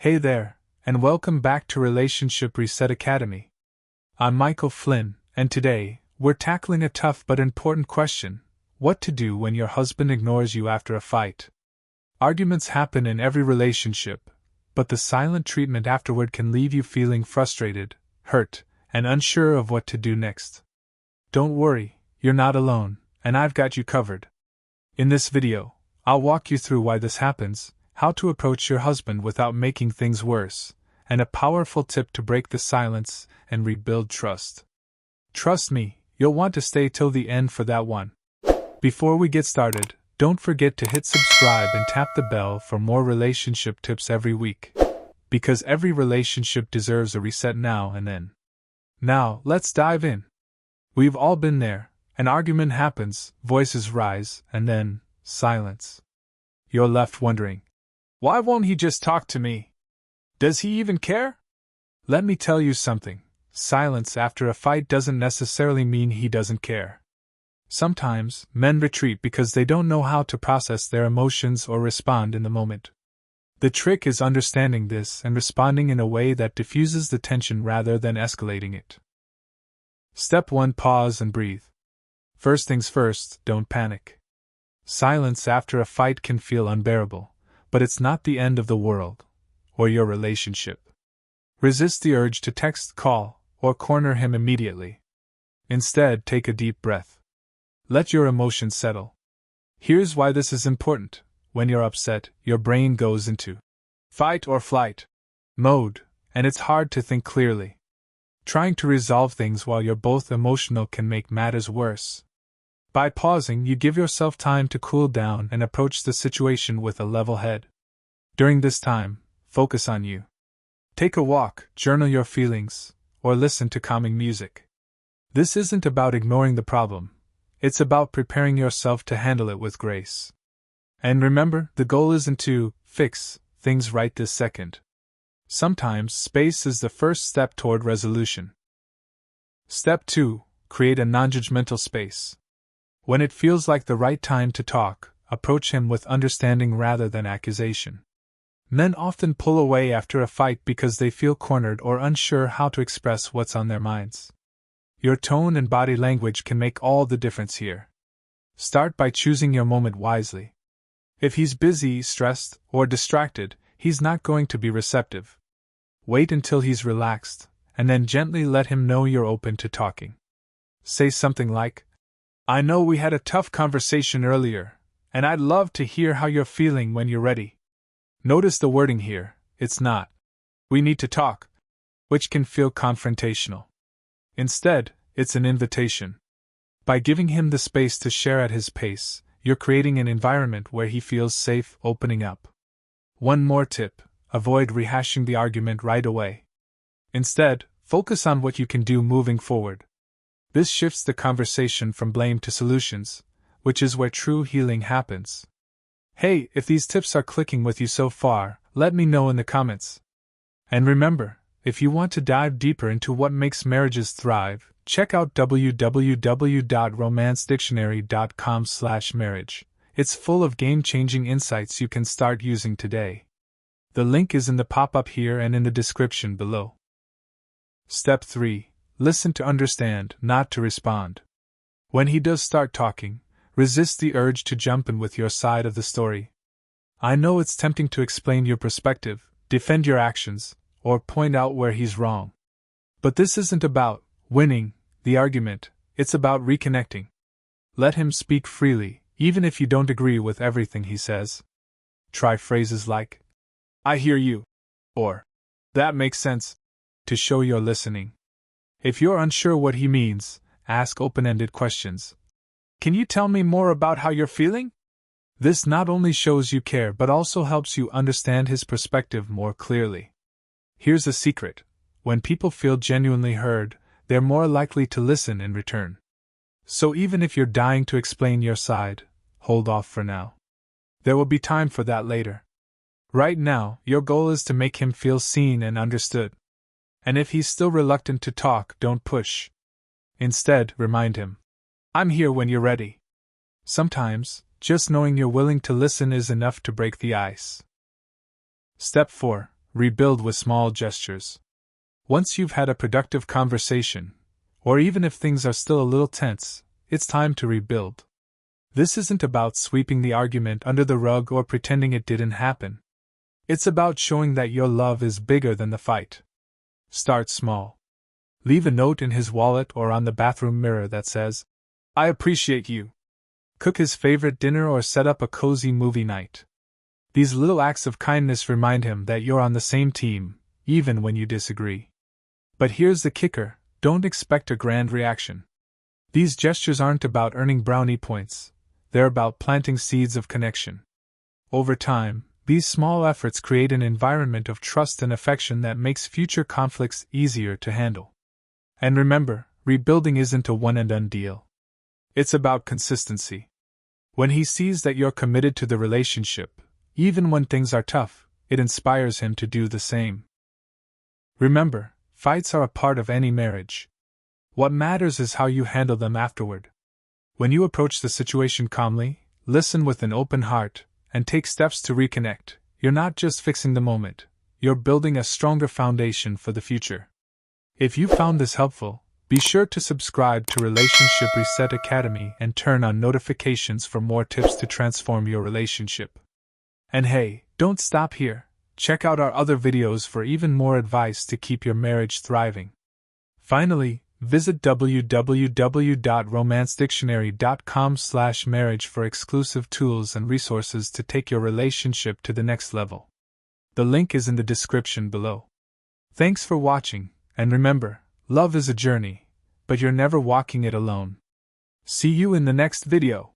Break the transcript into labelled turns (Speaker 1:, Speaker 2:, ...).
Speaker 1: Hey there, and welcome back to Relationship Reset Academy. I'm Michael Flynn, and today, we're tackling a tough but important question: what to do when your husband ignores you after a fight. Arguments happen in every relationship, but the silent treatment afterward can leave you feeling frustrated, hurt, and unsure of what to do next. Don't worry, you're not alone, and I've got you covered. In this video, I'll walk you through why this happens, how to approach your husband without making things worse, and a powerful tip to break the silence and rebuild trust. Trust me, you'll want to stay till the end for that one. Before we get started, don't forget to hit subscribe and tap the bell for more relationship tips every week. Because every relationship deserves a reset now and then. Now, let's dive in. We've all been there. An argument happens, voices rise, and then, silence. You're left wondering, why won't he just talk to me? Does he even care? Let me tell you something. Silence after a fight doesn't necessarily mean he doesn't care. Sometimes, men retreat because they don't know how to process their emotions or respond in the moment. The trick is understanding this and responding in a way that diffuses the tension rather than escalating it. Step 1: Pause and breathe. First things first, don't panic. Silence after a fight can feel unbearable, but it's not the end of the world, or your relationship. Resist the urge to text, call, or corner him immediately. Instead, take a deep breath. Let your emotions settle. Here's why this is important. When you're upset, your brain goes into fight or flight mode, and it's hard to think clearly. Trying to resolve things while you're both emotional can make matters worse. By pausing, you give yourself time to cool down and approach the situation with a level head. During this time, focus on you. Take a walk, journal your feelings, or listen to calming music. This isn't about ignoring the problem. It's about preparing yourself to handle it with grace. And remember, the goal isn't to fix things right this second. Sometimes space is the first step toward resolution. Step 2: Create a non-judgmental space. When it feels like the right time to talk, approach him with understanding rather than accusation. Men often pull away after a fight because they feel cornered or unsure how to express what's on their minds. Your tone and body language can make all the difference here. Start by choosing your moment wisely. If he's busy, stressed, or distracted, he's not going to be receptive. Wait until he's relaxed, and then gently let him know you're open to talking. Say something like, "I know we had a tough conversation earlier, and I'd love to hear how you're feeling when you're ready." Notice the wording here. It's not, "we need to talk," which can feel confrontational. Instead, it's an invitation. By giving him the space to share at his pace, you're creating an environment where he feels safe opening up. One more tip: avoid rehashing the argument right away. Instead, focus on what you can do moving forward. This shifts the conversation from blame to solutions, which is where true healing happens. Hey, if these tips are clicking with you so far, let me know in the comments. And remember, if you want to dive deeper into what makes marriages thrive, check out www.romancedictionary.com/marriage. It's full of game-changing insights you can start using today. The link is in the pop-up here and in the description below. Step 3: Listen to understand, not to respond. When he does start talking, resist the urge to jump in with your side of the story. I know it's tempting to explain your perspective, defend your actions, or point out where he's wrong. But this isn't about winning the argument, it's about reconnecting. Let him speak freely, even if you don't agree with everything he says. Try phrases like, "I hear you," or "that makes sense," to show you're listening. If you're unsure what he means, ask open-ended questions. "Can you tell me more about how you're feeling?" This not only shows you care but also helps you understand his perspective more clearly. Here's a secret: when people feel genuinely heard, they're more likely to listen in return. So even if you're dying to explain your side, hold off for now. There will be time for that later. Right now, your goal is to make him feel seen and understood. And if he's still reluctant to talk, don't push. Instead, remind him, "I'm here when you're ready." Sometimes, just knowing you're willing to listen is enough to break the ice. Step 4: rebuild with small gestures. Once you've had a productive conversation, or even if things are still a little tense, it's time to rebuild. This isn't about sweeping the argument under the rug or pretending it didn't happen. It's about showing that your love is bigger than the fight. Start small. Leave a note in his wallet or on the bathroom mirror that says, "I appreciate you." Cook his favorite dinner or set up a cozy movie night. These little acts of kindness remind him that you're on the same team, even when you disagree. But here's the kicker: don't expect a grand reaction. These gestures aren't about earning brownie points, they're about planting seeds of connection. Over time, these small efforts create an environment of trust and affection that makes future conflicts easier to handle. And remember, rebuilding isn't a one-and-done deal. It's about consistency. When he sees that you're committed to the relationship, even when things are tough, it inspires him to do the same. Remember, fights are a part of any marriage. What matters is how you handle them afterward. When you approach the situation calmly, listen with an open heart, and take steps to reconnect, you're not just fixing the moment, you're building a stronger foundation for the future. If you found this helpful, be sure to subscribe to Relationship Reset Academy and turn on notifications for more tips to transform your relationship. And hey, don't stop here. Check out our other videos for even more advice to keep your marriage thriving. Finally, visit www.romancedictionary.com/marriage for exclusive tools and resources to take your relationship to the next level. The link is in the description below. Thanks for watching, and remember, love is a journey, but you're never walking it alone. See you in the next video.